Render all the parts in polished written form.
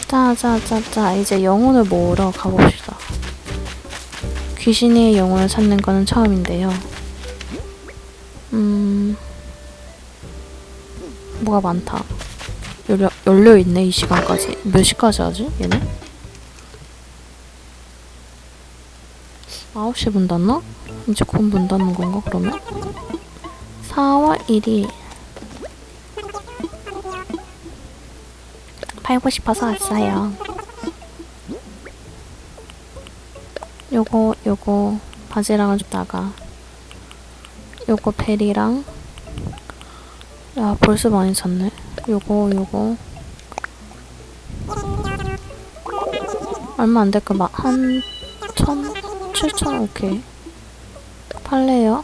자, 이제 영혼을 모으러 가봅시다. 귀신의 영혼을 찾는 거는 처음인데요. 뭐가 많다. 열려있네, 이 시간까지. 몇 시까지 하지, 얘네? 9시 문 닫나? 이제 곧 문 닫는 건가, 그러면? 4월 1일. 팔고 싶어서 왔어요. 요거 바지락을 줬다가 요거 베리랑 야 벌써 많이 샀네. 요거 얼마 안 될까 막 한 7,000 오케이. 팔래요.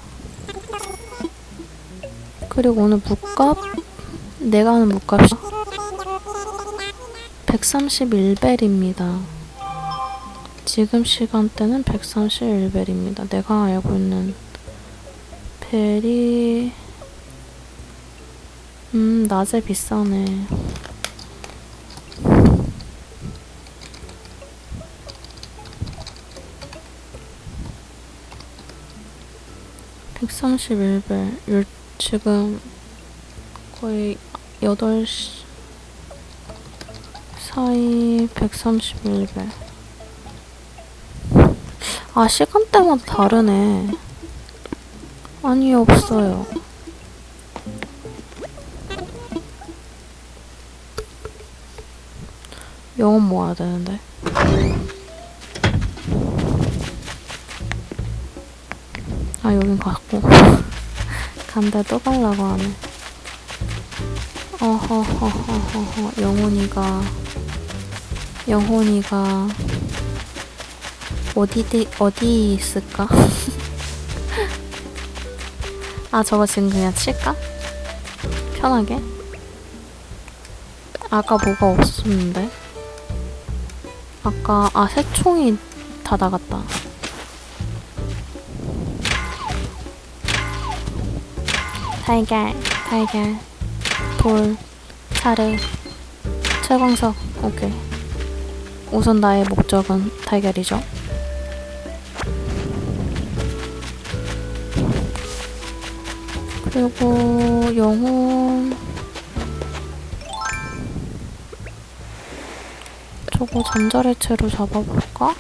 그리고 오늘 묵값 내가 하는 묵값이 131벨입니다. 지금 시간대는 131벨입니다. 내가 알고 있는 벨이 낮에 비싸네. (131벨) 지금 거의 8시 사이 131벨. 아, 시간대마다 다르네. 아니, 없어요. 영혼 모아야 되는데. 아, 여긴 갔고. 간데 또 가려고 하네. 어허허허허허. 영혼이가 어디 있을까? 아, 저거 지금 그냥 칠까? 편하게? 아까 뭐가 없었는데? 새총이 다 나갔다. 달걀, 돌, 차르, 채광석, 오케이. 우선 나의 목적은 달걀이죠. 그리고 영혼 저거 잠자리채로 잡아볼까?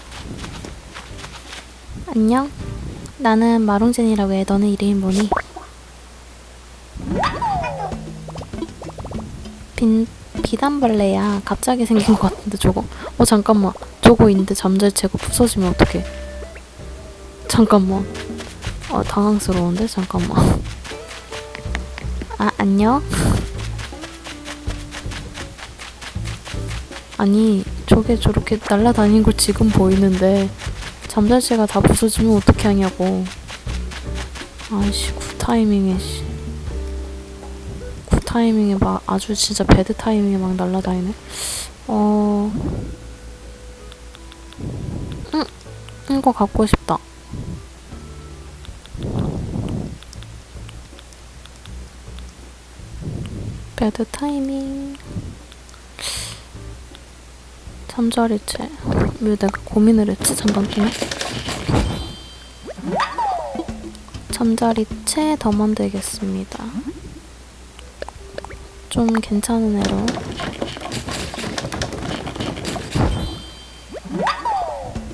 안녕? 나는 마롱젠이라고 해. 너는 이름이 뭐니? 비단벌레야. 갑자기 생긴 것 같은데 저거. 잠깐만. 저거 있는데 잠자리채가 부서지면 어떡해. 잠깐만. 당황스러운데? 잠깐만. 안녕? 아니, 저게 저렇게 날아다니는 걸 지금 보이는데 잠자리채가 다 부서지면 어떻게 하냐고. 아이씨, 굿타이밍에 막 아주 진짜 배드 타이밍에 막 날아다니네. 이거 갖고 싶다. 배드 타이밍. 잠자리채. 왜 내가 고민을 했지? 잠깐만요. 잠자리채 더 만들겠습니다. 좀 괜찮은 애로.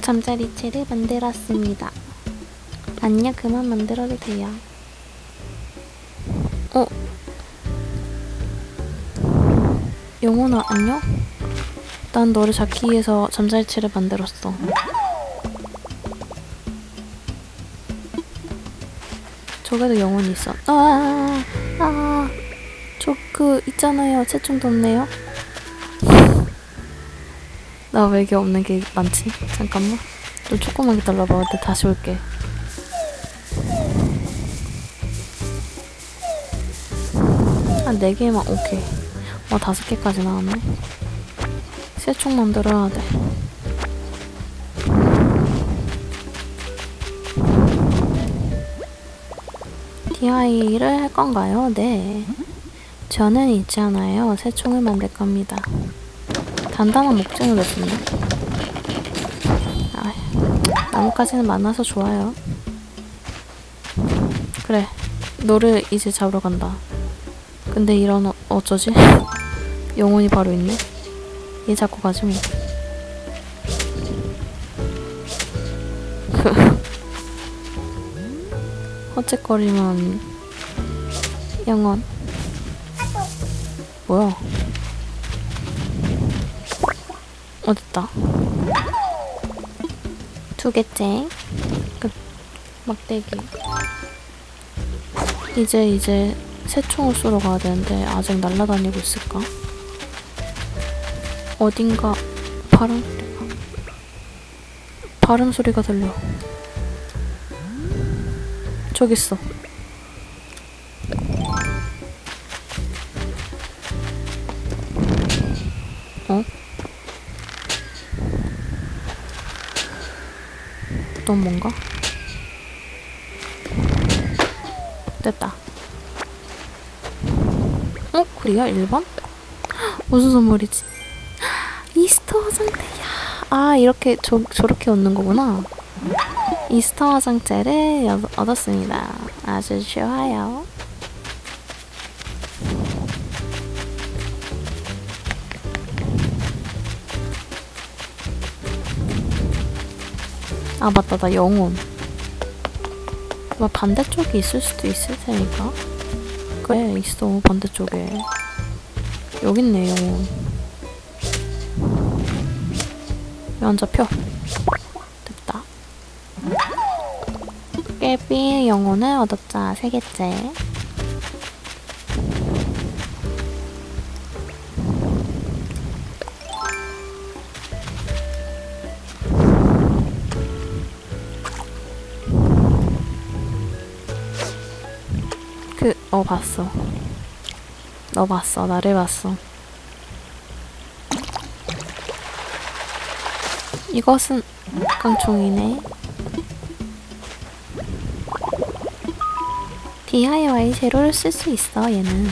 잠자리채를 만들었습니다. 아니야, 그만 만들어도 돼요. 영혼아, 안녕? 난 너를 잡기 위해서 잠자리채를 만들었어. 저게도 영혼이 있어. 저 있잖아요. 채총도 없네요. 나 왜 이게 없는 게 많지? 잠깐만. 좀 조금만 기다려봐. 나 다시 올게. 한 4개만, 오케이. 5개까지 나왔네. 새총 만들어야 돼. DIY를 할 건가요? 네. 저는 있잖아요. 새총을 만들 겁니다. 단단한 목재는 됐었네. 아, 나뭇가지는 많아서 좋아요. 그래, 너를 이제 잡으러 간다. 근데 이런 어쩌지? 영혼이 바로 있네. 얘 잡고 가지 뭐. 헛짓거리면 영혼. 뭐야? 어딨다. 2개째. 끝. 막대기. 이제 새총을 쏘러 가야 되는데 아직 날아다니고 있을까? 어딘가 바람 소리가 들려. 저기 있어. 어? 또 뭔가? 됐다. 어? 그래야 1번? 무슨 선물이지? 이스터 화장대야. 아, 이렇게 저렇게 얻는 거구나. 이스터 화장대를 얻었습니다. 아주 좋아요. 아, 맞다. 나 영혼. 뭐 반대쪽에 있을 수도 있을 테니까. 그래, 있어. 반대쪽에. 여기 있네, 영혼. 왜 안 잡혀? 됐다. 깨비 영혼을 얻었자. 3개째. 봤어. 너 봤어. 나를 봤어. 이것은 깡총이네. DIY 재료를 쓸 수 있어, 얘는.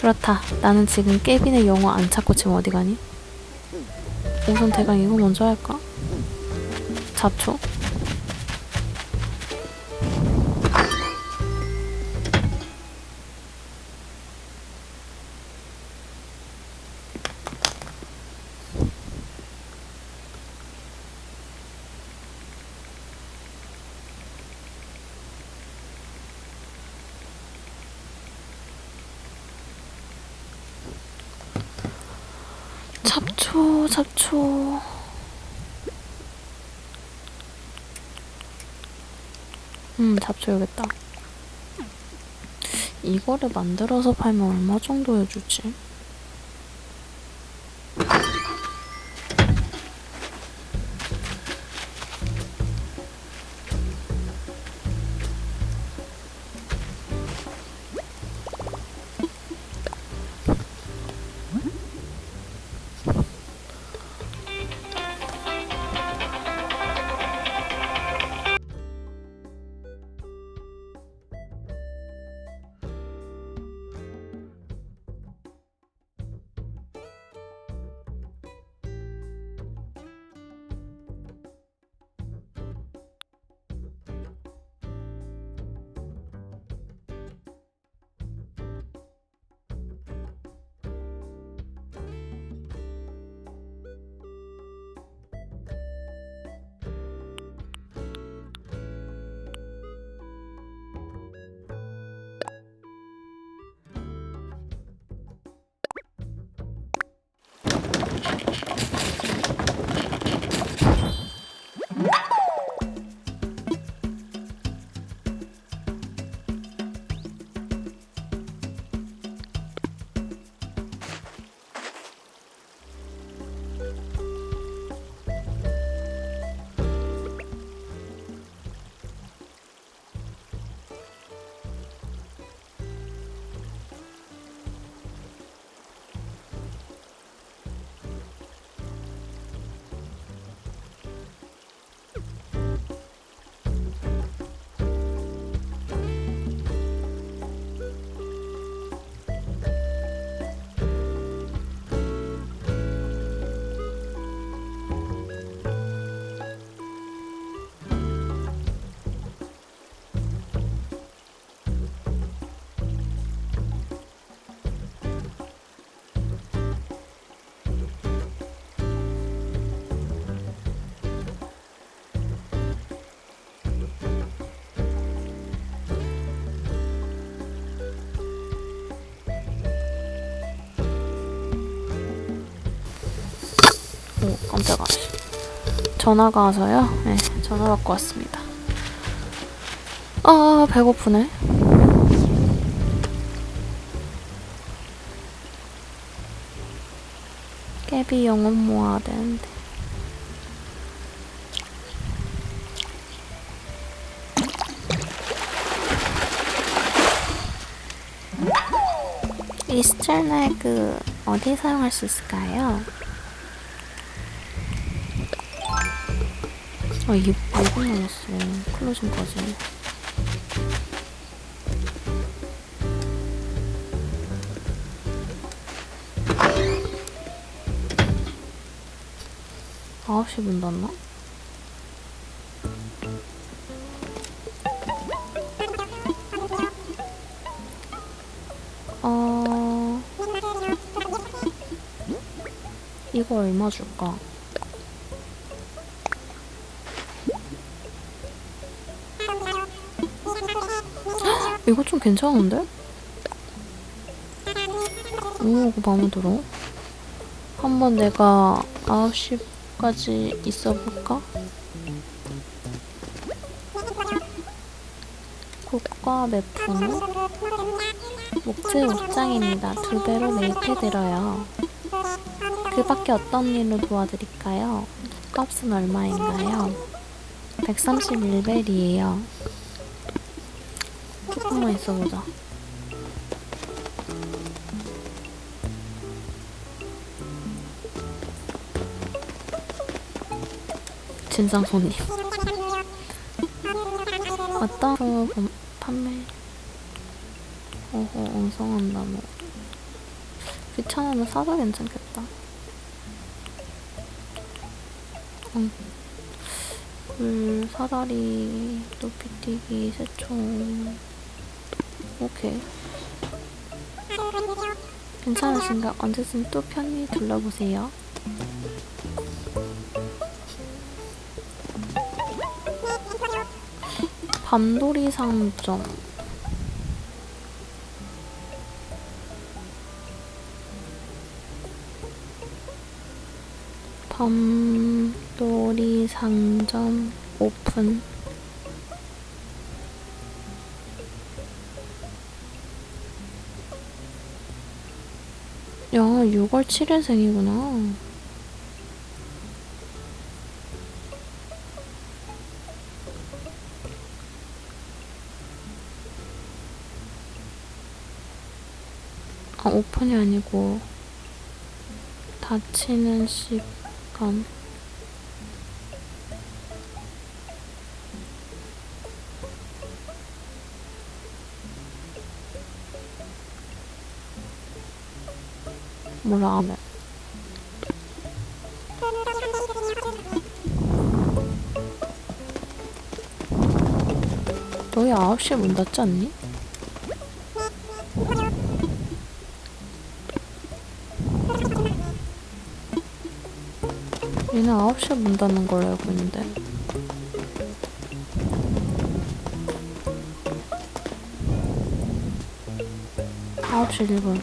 그렇다. 나는 지금 깨빈의 영어 안 찾고 지금 어디 가니? 우선 대강 이거 먼저 할까? 잡초? 잡초. 잡초 여기 있다. 이거를 만들어서 팔면 얼마 정도 해주지? 오, 깜짝아. 전화가 와서요? 네, 전화 받고 왔습니다. 아, 배고프네. 깨비 영혼 모아야 되는데. 이 스텔렉 어디에 사용할 수 있을까요? 아, 이게 5분 남았어. 클로징까지. 아홉 시 문 닫나? 이거 얼마 줄까? 이거 좀 괜찮은데? 오, 이거 마음에 들어. 한번 내가 9시까지 있어볼까? 국과 매품 목재 옷장입니다. 2배로 매입해드려요. 그 밖에 어떤 일로 도와드릴까요? 값은 얼마인가요? 131벨이에요. 조금만 있어보자. 진상 손님. 어떤 판매? 어허, 엉성한 나무. 귀찮으면 사도 괜찮겠다. 굴, 사다리, 높이뛰기, 새총. 오케이. 괜찮으신가? 언제든 또 편히 둘러보세요. 밤돌이 상점. 밤돌이 상점 오픈. 야, 6월 7일생이구나. 아, 오픈이 아니고 닫히는 시간. 몰라, 안 해. 너희 9시에 문 닫지 않니? 얘는 9시에 문 닫는 걸로 알고 있는데. 9시 1분.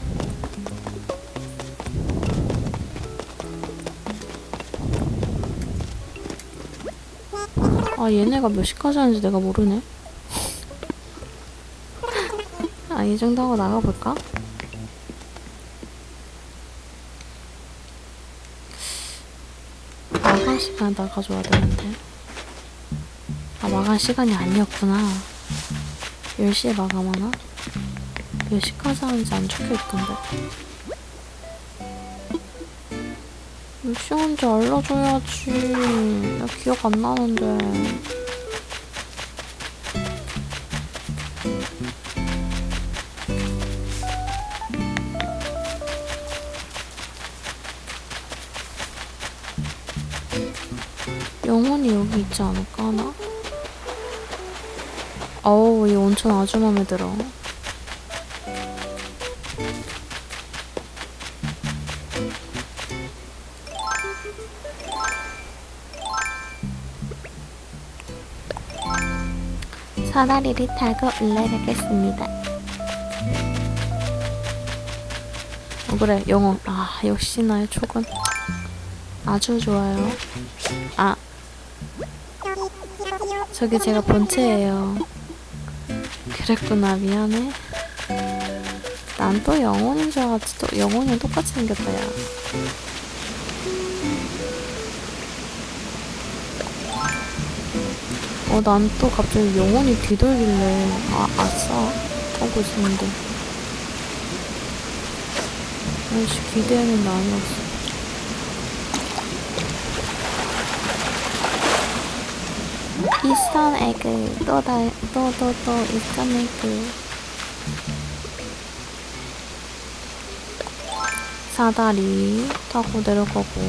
아, 얘네가 몇 시까지 하는지 내가 모르네. 아, 이 정도 하고 나가볼까? 마감 시간에 나가줘야 되는데. 아, 마감 시간이 아니었구나. 10시에 마감하나? 몇 시까지 하는지 안 적혀있던데. 몇 시간인지 알려줘야지. 나 기억 안 나는데. 영혼이 여기 있지 않을까, 하나? 어우, 이 온천 아주 맘에 들어. 사다리를 타고 올라가겠습니다. 그래, 영혼. 아, 역시 나의 촉은. 아주 좋아요. 아, 저게 제가 본체예요. 그랬구나. 미안해. 난 또 영혼인 줄 알았지. 또 영혼이랑 똑같이 생겼다, 야. 난 또 갑자기 영혼이 뒤돌길래 아싸 하고 있었는데 아이씨 기대했는데 아니었어. 이스턴 에그 또 이스턴 에그 사다리 타고 내려가고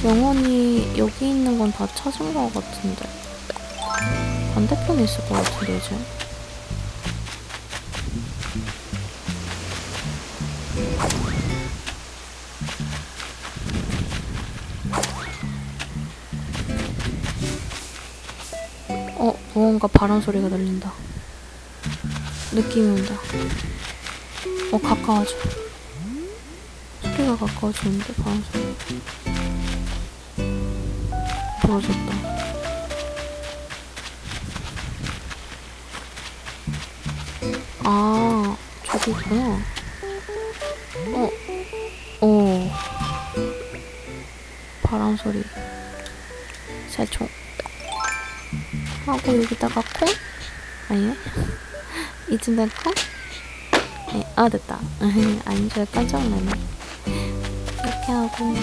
영혼이 여기 있는 건 다 찾은 것 같은데 반대편에 있을 것 같은데 이제 무언가 바람 소리가 들린다. 느낌이 온다. 가까워져. 소리가 가까워지는데 바람 소리. 부러졌다. 저기 있구나. 바람 소리. 새총. 하고 여기다가 콩? 아니네. 이쯤 된 콩? 네, 됐다. 아닌 줄 깜짝 놀랐네. 이렇게 하고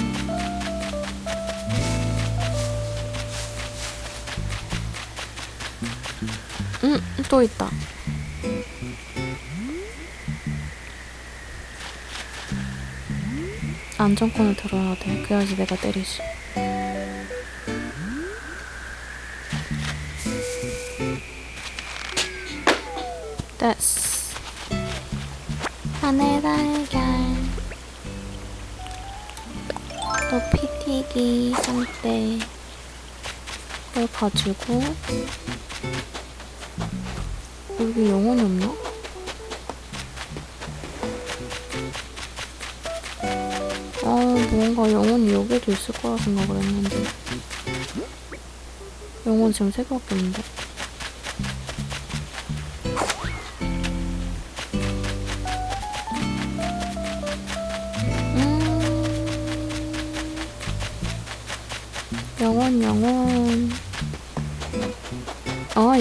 또 있다. 안정권을 들어야 돼. 그래야지 내가 때리지. 됐어. 하늘 달걀 높이 튀기 상태 그걸 가지고 여기 영혼이 없나? 뭔가 영혼이 여기도 있을 거라 생각을 했는데 영혼 지금 3개밖에 없는데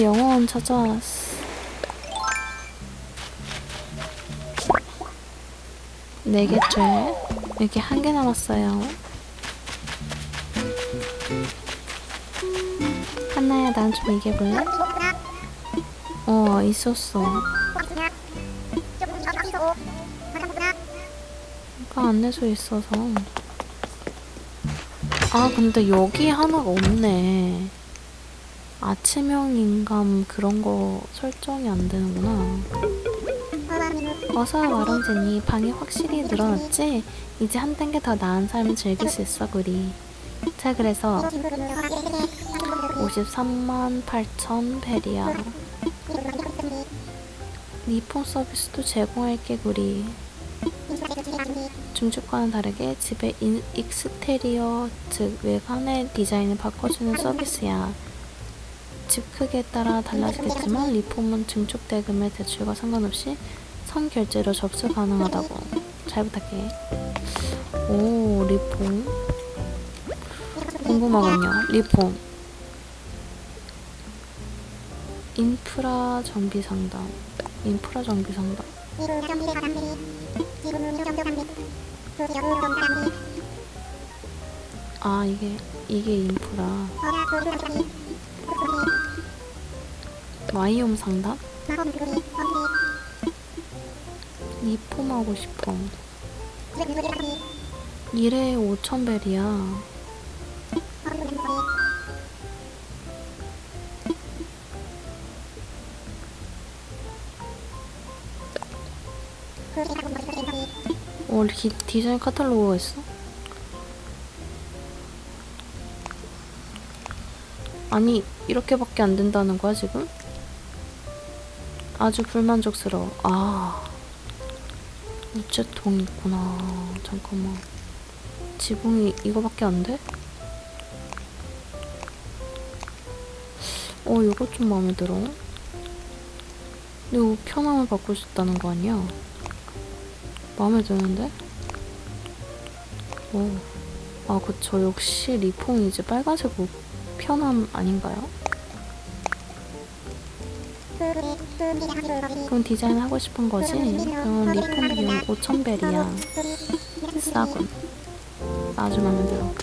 영혼 찾아왔어. 4개째. 여기 1개 남았어요. 한나야, 난 좀 이겨볼래? 있었어. 그러니까 안내소 있어서. 근데 여기 하나가 없네. 아침형 인감 그런 거 설정이 안 되는구나. 어서와 와롱제니. 방이 확실히 늘어났지? 이제 한 단계 더 나은 삶을 즐길 수 있어 구리. 자, 그래서 53만 8천 베리야. 리폼 서비스도 제공할게 구리. 중축과는 다르게 집의 익스테리어 즉 외관의 디자인을 바꿔주는 서비스야. 집 크기에 따라 달라지겠지만 리폼은 증축 대금의 대출과 상관없이 선결제로 접수 가능하다고. 잘 부탁해. 오, 리폼 궁금하군요. 리폼 인프라 정비 상담. 이게 인프라. 마이홈 상담? 리폼하고 싶어. 1회에 5,000벨이야. 디자인 카탈로그가 있어? 아니, 이렇게밖에 안 된다는 거야 지금? 아주 불만족스러워. 우체통 있구나. 잠깐만. 지붕이 이거밖에 안 돼? 이거 좀 마음에 들어. 근데 이거 편함을 바꿀 수 있다는 거 아니야? 마음에 드는데? 아, 그쵸. 역시 리폼이 이제 빨간색 편함 아닌가요? 그럼 디자인 하고 싶은 거지? 그럼 리폼 비용 5,000벨이야. 싸군. 아주 마음에 들어.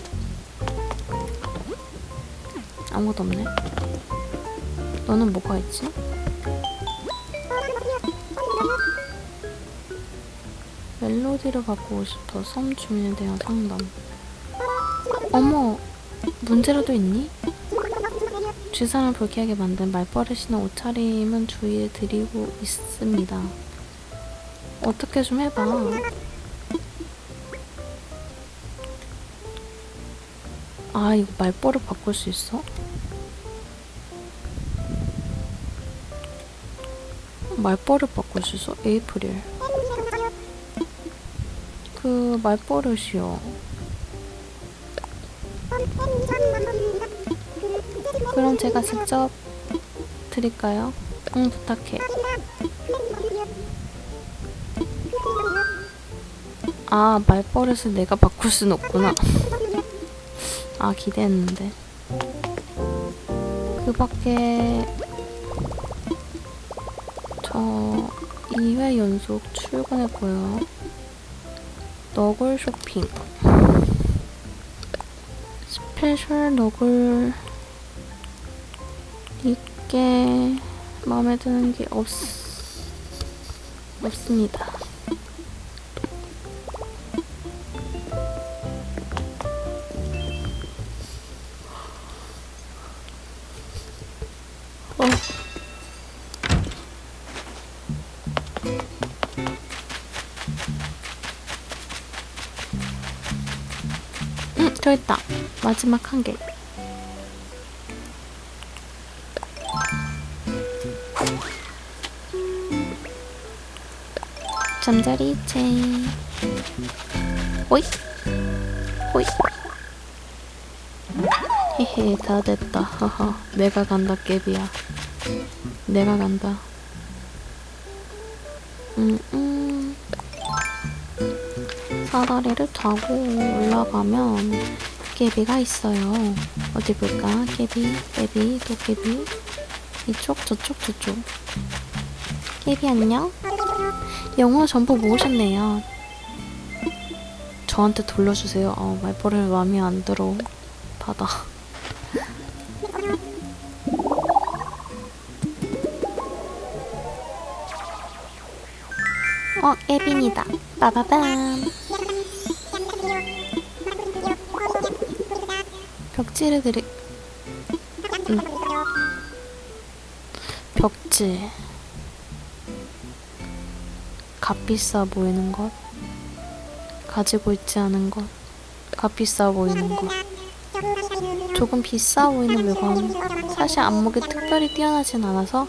아무것도 없네. 너는 뭐가 있지? 멜로디를 바꾸고 싶어. 섬 주민에 대한 상담. 어머! 문제라도 있니? 주사를 불쾌하게 만든 말버릇이나 옷차림은 주의해 드리고 있습니다. 어떻게 좀 해봐. 아, 이거 말버릇 바꿀 수 있어? 말버릇 바꿀 수 있어? 에이프릴. 그 말버릇이요. 그럼 제가 직접 드릴까요? 응, 부탁해. 아, 말버릇을 내가 바꿀 순 없구나. 아, 기대했는데. 그 밖에 저 2회 연속 출근했고요. 너굴 쇼핑. 스페셜 너굴 이게 마음에 드는 게 없습니다. 저 있다. 마지막 한 개. 잠자리 체인. 오이 오이. 헤헤, 다 됐다. 허허. 내가 간다, 깨비야. 내가 간다. 사다리를 타고 올라가면 깨비가 있어요. 어디 볼까? 깨비, 깨비, 또 깨비. 이쪽, 저쪽, 저쪽. 깨비 안녕? 영어 전부 모으셨네요. 저한테 돌려주세요. 말버릇 마음에 안 들어. 받아. 깨비입니다. 빠바밤. 벽지를 벽지. 값비싸 보이는 것. 가지고 있지 않은 것. 값비싸 보이는 것. 조금 비싸 보이는 물건. 사실 안목이 특별히 뛰어나진 않아서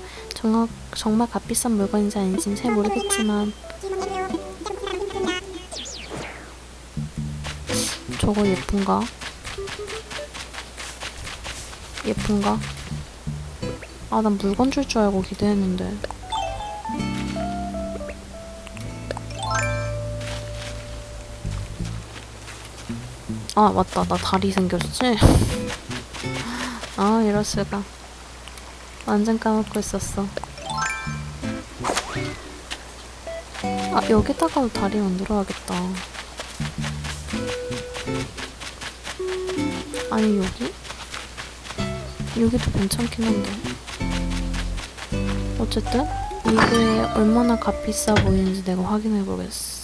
정말 값비싼 물건인지 아닌지는 잘 모르겠지만 저거 예쁜가? 예쁜가? 아, 난 물건 줄 줄 알고 기대했는데. 아, 맞다. 나 다리 생겼지? 아, 이럴 수가. 완전 까먹고 있었어. 아, 여기다가도 다리 만들어야겠다. 아니, 여기? 여기도 괜찮긴 한데. 어쨌든 이게 얼마나 값비싸 보이는지 내가 확인해보겠어.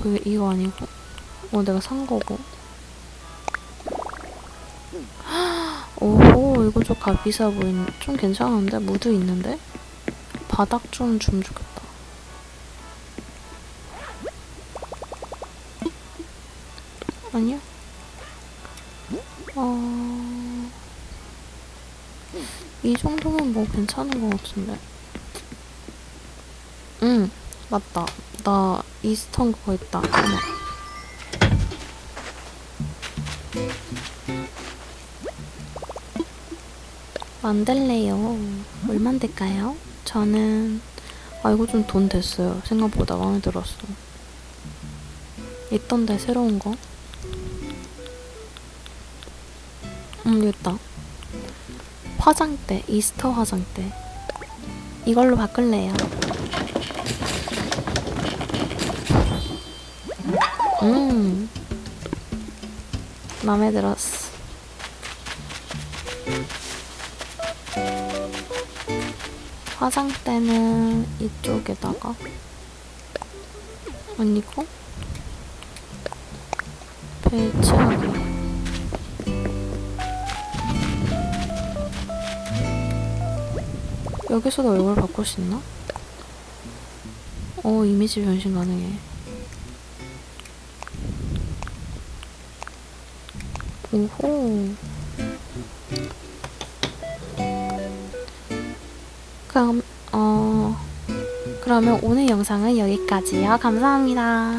그게 이거 아니고 내가 산 거고. 오, 이거 좀 값비싸 보이는. 좀 괜찮은데? 무드 있는데? 바닥 좀 주면 좋겠다. 아니야? 이 정도면 뭐 괜찮은 것 같은데. 응, 맞다. 나 이스턴 그거 있다. 하나. 만들래요. 뭘 만들까요? 저는 이거 좀 돈 됐어요. 생각보다 마음에 들었어. 있던데 새로운 거. 여기 있다. 화장대, 이스터 화장대. 이걸로 바꿀래요. 마음에 들었어. 화장대는 이쪽에다가. 아니고 배치하기. 여기서도 얼굴 바꿀 수 있나? 이미지 변신 가능해. 오호. 그럼 그러면 오늘 영상은 여기까지요. 감사합니다.